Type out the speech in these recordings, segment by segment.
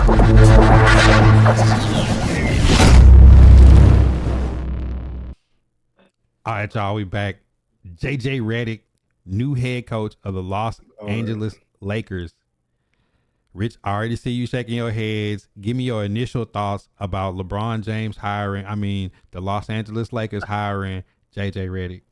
All right, y'all, we back. JJ Reddick, new head coach of the Los Angeles Lakers. Rich, I already see you shaking your heads. Give me your initial thoughts about LeBron James the Los Angeles Lakers hiring JJ Reddick.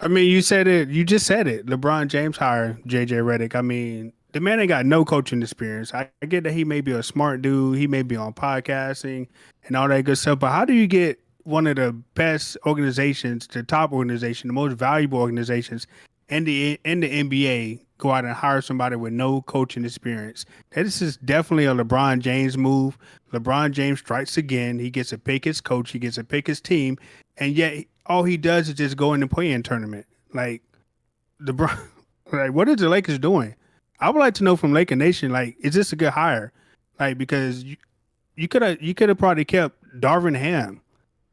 I mean, you said it. You just said it. LeBron James hired JJ Reddick. I mean, the man ain't got no coaching experience. I get that he may be a smart dude. He may be on podcasting and all that good stuff. But how do you get one of the best organizations, the top organization, the most valuable organizations in the NBA, go out and hire somebody with no coaching experience? This is definitely a LeBron James move. LeBron James strikes again. He gets to pick his coach. He gets to pick his team, and yet all he does is just go in the play-in tournament. Like like what is the Lakers doing? I would like to know from Laker Nation, like, is this a good hire? Like, because you could have probably kept Darvin Ham.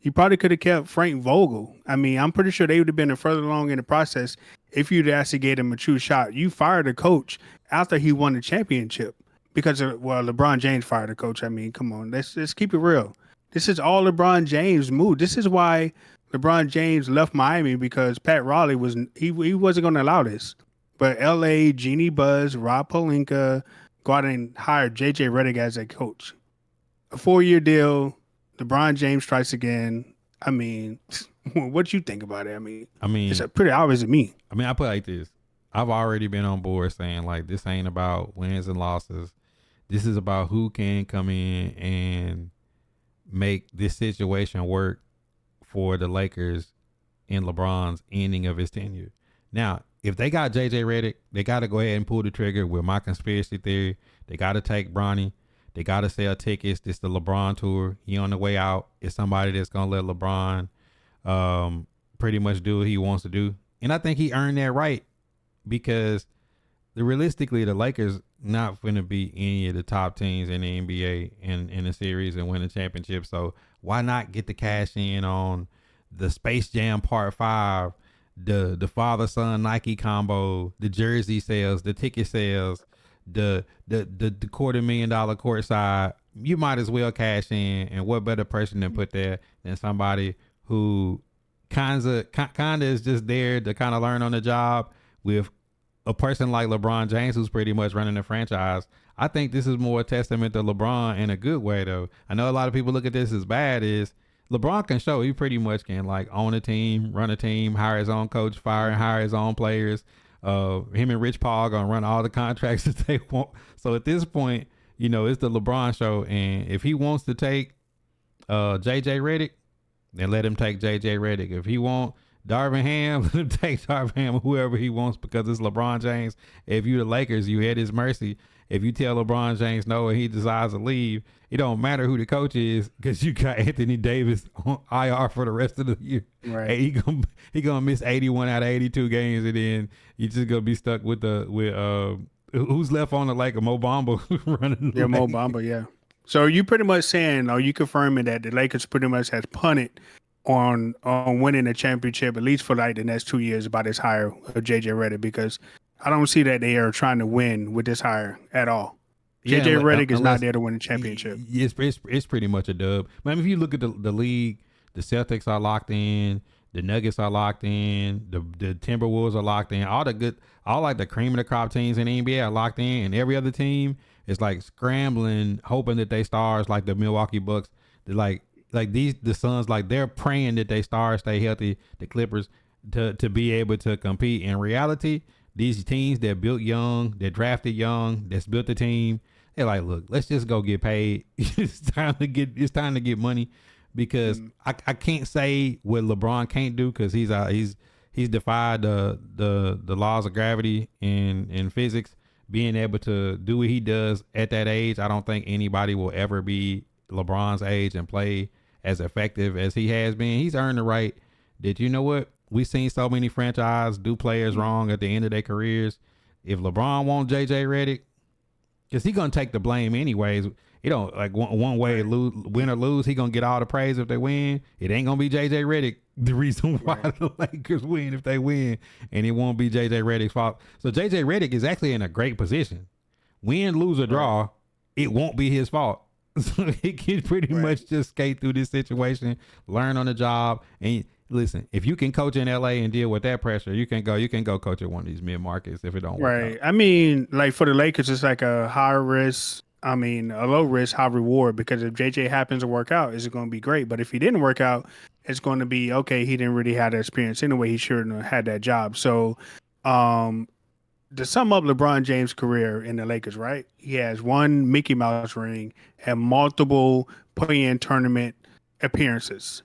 You probably could have kept Frank Vogel. I mean, I'm pretty sure they would have been further along in the process if you'd actually gave him a true shot. You fired a coach after he won the championship because LeBron James fired a coach. I mean, come on, let's keep it real. This is all LeBron James' move. This is why LeBron James left Miami, because Pat Riley wasn't going to allow this. But LA, Jeannie Buss, Rob Pelinka go out and hire JJ Reddick as a coach. A 4-year deal. LeBron James strikes again. I mean, what you think about it? I mean, it's pretty obvious to me. I mean, I put it like this. I've already been on board saying, like, this ain't about wins and losses. This is about who can come in and make this situation work for the Lakers in LeBron's ending of his tenure. Now, if they got JJ Reddick, they got to go ahead and pull the trigger with my conspiracy theory. They got to take BRONNY. They got to sell tickets. This is the LeBron tour. He on the way out. It's somebody that's going to let LeBron pretty much do what he wants to do. And I think he earned that right, because realistically, the Lakers not going to be any of the top teams in the NBA in the series and win a championship. So why not get the cash in on the Space Jam Part 5, the father-son Nike combo, the jersey sales, the ticket sales, the $250,000 courtside? You might as well cash in. And what better person to put there than somebody who kind of is just there to kind of learn on the job with a person like LeBron James, who's pretty much running the franchise. I think this is more a testament to LeBron in a good way, though. I know a lot of people look at this as bad. Is LeBron can show he pretty much can, like, own a team, run a team, hire his own coach, fire and hire his own players. Him and Rich Paul gonna run all the contracts that they want. So at this point, you know, it's the LeBron show. And if he wants to take JJ Reddick, then let him take JJ Reddick. If he want Darvin Ham, let him take Darvin Ham, whoever he wants, because it's LeBron James. If you the Lakers, you at his mercy. If you tell LeBron James no and he decides to leave, it don't matter who the coach is, because you got Anthony Davis on IR for the rest of the year. Right. He gonna miss 81 out of 82 games, and then you just gonna be stuck with who's left on the Lakers? Mo Bamba running. Yeah, Mo Bamba. Yeah. So you pretty much saying, or you confirming that the Lakers pretty much has punted on winning a championship, at least for like the next 2 years, about this hire of JJ Reddick, because I don't see that they are trying to win with this hire at all. Yeah, JJ Reddick is not there to win a championship. It's pretty much a dub. I mean, if you look at the league, the Celtics are locked in, the Nuggets are locked in, the Timberwolves are locked in. All like the cream of the crop teams in the NBA are locked in, and every other team is like scrambling, hoping that they stars, like the Milwaukee Bucks, like the Suns, like they're praying that they stars stay healthy, the Clippers, to be able to compete. In reality, these teams that built young, that drafted young, that's built the team, they're like, look, let's just go get paid. It's time to get money, because I can't say what LeBron can't do, because he's defied the laws of gravity in physics. Being able to do what he does at that age, I don't think anybody will ever be LeBron's age and play as effective as he has been. He's earned the right that, you know what, we've seen so many franchises do players wrong at the end of their careers. If LeBron wants JJ Reddick, because he gonna take the blame anyways. You know, like one way, win or lose, he gonna get all the praise if they win. It ain't gonna be JJ Reddick the reason why the Lakers win if they win, and it won't be JJ Reddick's fault. So JJ Reddick is actually in a great position. Win, lose, or draw, it won't be his fault. So he can pretty Right. much just skate through this situation, learn on the job, and listen. If you can coach in LA and deal with that pressure, you can go. You can go coach at one of these mid markets if it don't work Right. out. I mean, like for the Lakers, it's like a high risk. I mean, a low risk, high reward. Because if JJ happens to work out, it's going to be great. But if he didn't work out, it's going to be okay. He didn't really have the experience anyway. He shouldn't have had that job. So, um, to sum up LeBron James' career in the Lakers, right? He has one Mickey Mouse ring and multiple play-in tournament appearances.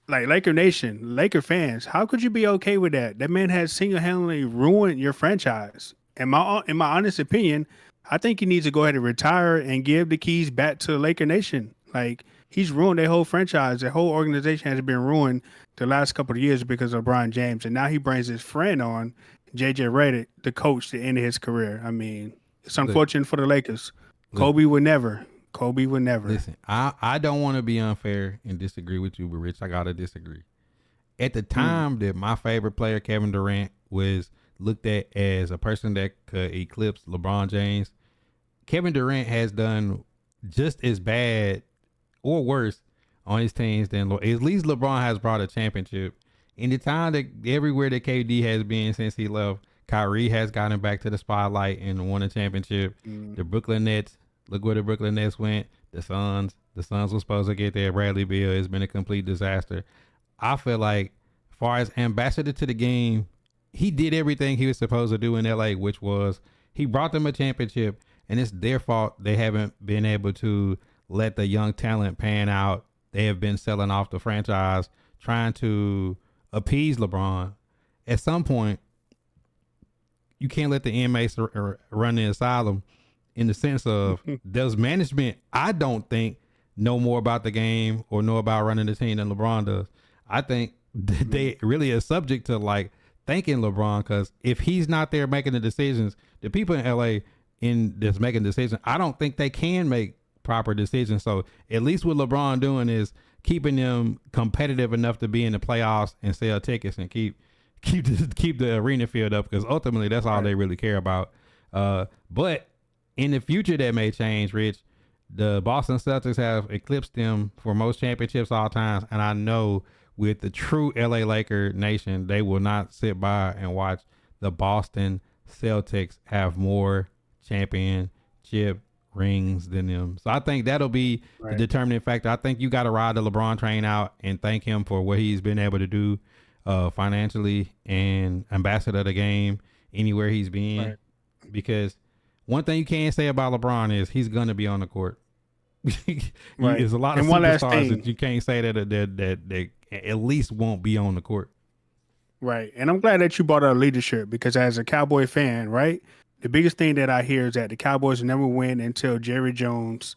Like Laker Nation, Laker fans, how could you be okay with that? That man has single-handedly ruined your franchise. In my honest opinion, I think he needs to go ahead and retire and give the keys back to Laker Nation. Like he's ruined their whole franchise. Their whole organization has been ruined the last couple of years because of LeBron James, and now he brings his friend on, JJ Reddick, the coach, to end his career. I mean, it's Look, unfortunate for the Lakers. look, Kobe would never. Kobe would never. listen. I don't want to be unfair and disagree with you, but Rich, I gotta disagree. At the Mm. time that my favorite player, Kevin Durant, was looked at as a person that could eclipse LeBron James, Kevin Durant has done just as bad or worse on his teams than at least LeBron has brought a championship. In the time that everywhere that KD has been since he left, Kyrie has gotten back to the spotlight and won a championship. Mm. The Brooklyn Nets, look where the Brooklyn Nets went. The Suns were supposed to get there. Bradley Beal has been a complete disaster. I feel like, as far as ambassador to the game, he did everything he was supposed to do in LA, which was he brought them a championship, and it's their fault they haven't been able to let the young talent pan out. They have been selling off the franchise, trying to appease LeBron. At some point, you can't let the inmates run the asylum, in the sense of does management, I don't think, know more about the game or know about running the team than LeBron does. I think that they really are subject to like thanking LeBron, because if he's not there making the decisions, the people in LA in that's making decisions, I don't think they can make proper decisions. So at least what LeBron doing is keeping them competitive enough to be in the playoffs and sell tickets and keep the arena filled up, because ultimately that's all Right. they really care about. But in the future that may change, Rich. The Boston Celtics have eclipsed them for most championships all times, and I know with the true LA Laker nation, they will not sit by and watch the Boston Celtics have more championship rings than them. So I think that'll be the Right. determining factor. I think you got to ride the LeBron train out and thank him for what he's been able to do financially and ambassador of the game anywhere he's been. Right. Because one thing you can't say about LeBron is he's gonna be on the court. Right. There's a lot of And one last superstars thing. that you can't say that at least won't be on the court. Right. And I'm glad that you brought up leadership, because as a Cowboy fan, right, the biggest thing that I hear is that the Cowboys never win until Jerry Jones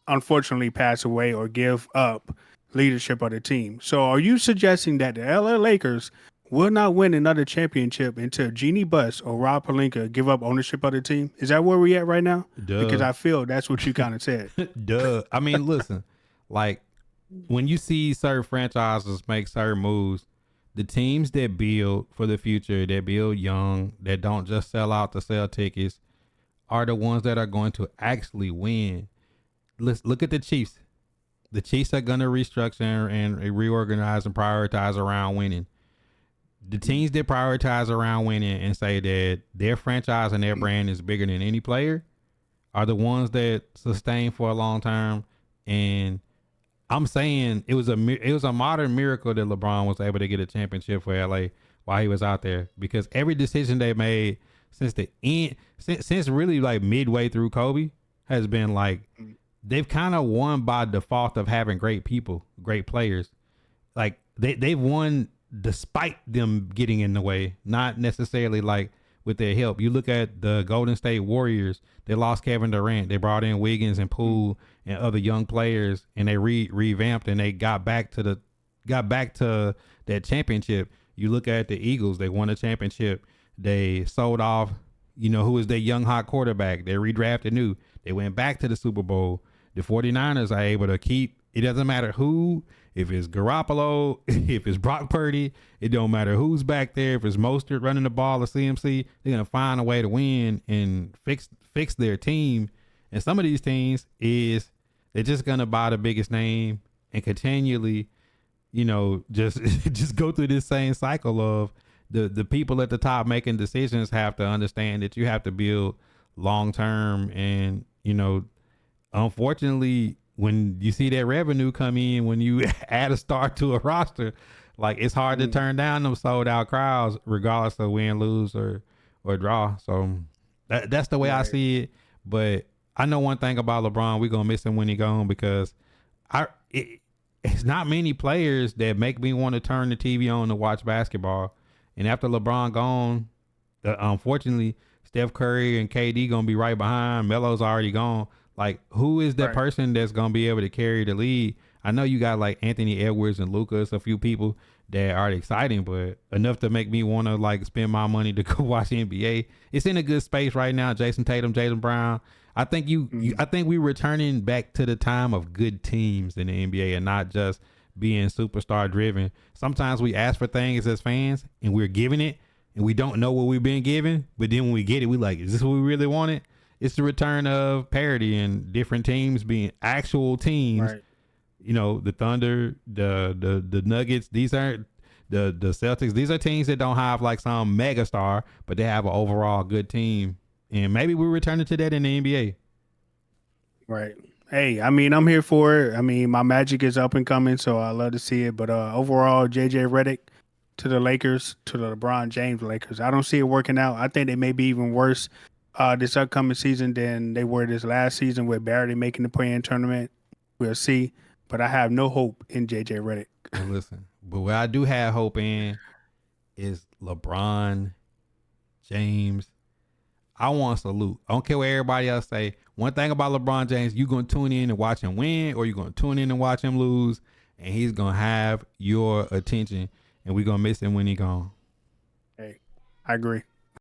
unfortunately pass away or give up leadership of the team. So are you suggesting that the LA Lakers will not win another championship until Jeannie Buss or Rob Pelinka give up ownership of the team? Is that where we at right now? Because Duh. I feel that's what you kind of said. Duh. I mean, listen, like when you see certain franchises make certain moves, the teams that build for the future, that build young, that don't just sell out to sell tickets, are the ones that are going to actually win. Let's look at the Chiefs. The Chiefs are going to restructure and reorganize and prioritize around winning. The teams that prioritize around winning and say that their franchise and their brand is bigger than any player are the ones that sustain for a long term. And I'm saying it was a modern miracle that LeBron was able to get a championship for LA while he was out there, because every decision they made since the end, since really like midway through Kobe, has been like they've kind of won by default of having great people, great players. Like they've won despite them getting in the way, not necessarily like with their help. You look at the Golden State Warriors, they lost Kevin Durant, they brought in Wiggins and Poole and other young players, and they revamped and they got back to that championship. You look at the Eagles, they won a championship. They sold off, who was their young hot quarterback. They redrafted new. They went back to the Super Bowl. The 49ers are able to keep, it doesn't matter who, if it's Garoppolo, if it's Brock Purdy, it don't matter who's back there. If it's Mostert running the ball or CMC, they're going to find a way to win and fix their team And some of these teams is they're just gonna buy the biggest name and continually, just just go through this same cycle of the people at the top making decisions have to understand that you have to build long term. And unfortunately, when you see that revenue come in, when you add a star to a roster, like it's hard to turn down them sold out crowds, regardless of win, lose, or draw. So that's the way I Right. see it. But I know one thing about LeBron, we're gonna miss him when he gone, because it's not many players that make me want to turn the TV on to watch basketball. And after LeBron gone, unfortunately, Steph Curry and KD gonna be right behind. Melo's already gone. Like, who is that Right. person that's gonna be able to carry the lead? I know you got like Anthony Edwards and Lucas, a few people that are exciting, but enough to make me want to like spend my money to go watch NBA. It's in a good space right now. Jason Tatum, Jaylen Brown. I think I think we're returning back to the time of good teams in the NBA and not just being superstar driven. Sometimes we ask for things as fans and we're giving it and we don't know what we've been given, but then when we get it, we like, is this what we really wanted? It's the return of parity and different teams being actual teams. Right. The Thunder, the Nuggets. These aren't the Celtics. These are teams that don't have like some mega star, but they have an overall good team. And maybe we're returning to that in the NBA. Right. Hey, I mean, I'm here for it. I mean, my Magic is up and coming, so I love to see it. But overall, JJ Reddick to the Lakers, to the LeBron James Lakers. I don't see it working out. I think they may be even worse this upcoming season than they were this last season with barely making the play-in tournament. We'll see. But I have no hope in JJ Reddick. Well, listen, but what I do have hope in is LeBron James. I want to salute. I don't care what everybody else say. One thing about LeBron James, you're going to tune in and watch him win, or you're going to tune in and watch him lose, and he's going to have your attention, and we're going to miss him when he gone. Hey, I agree.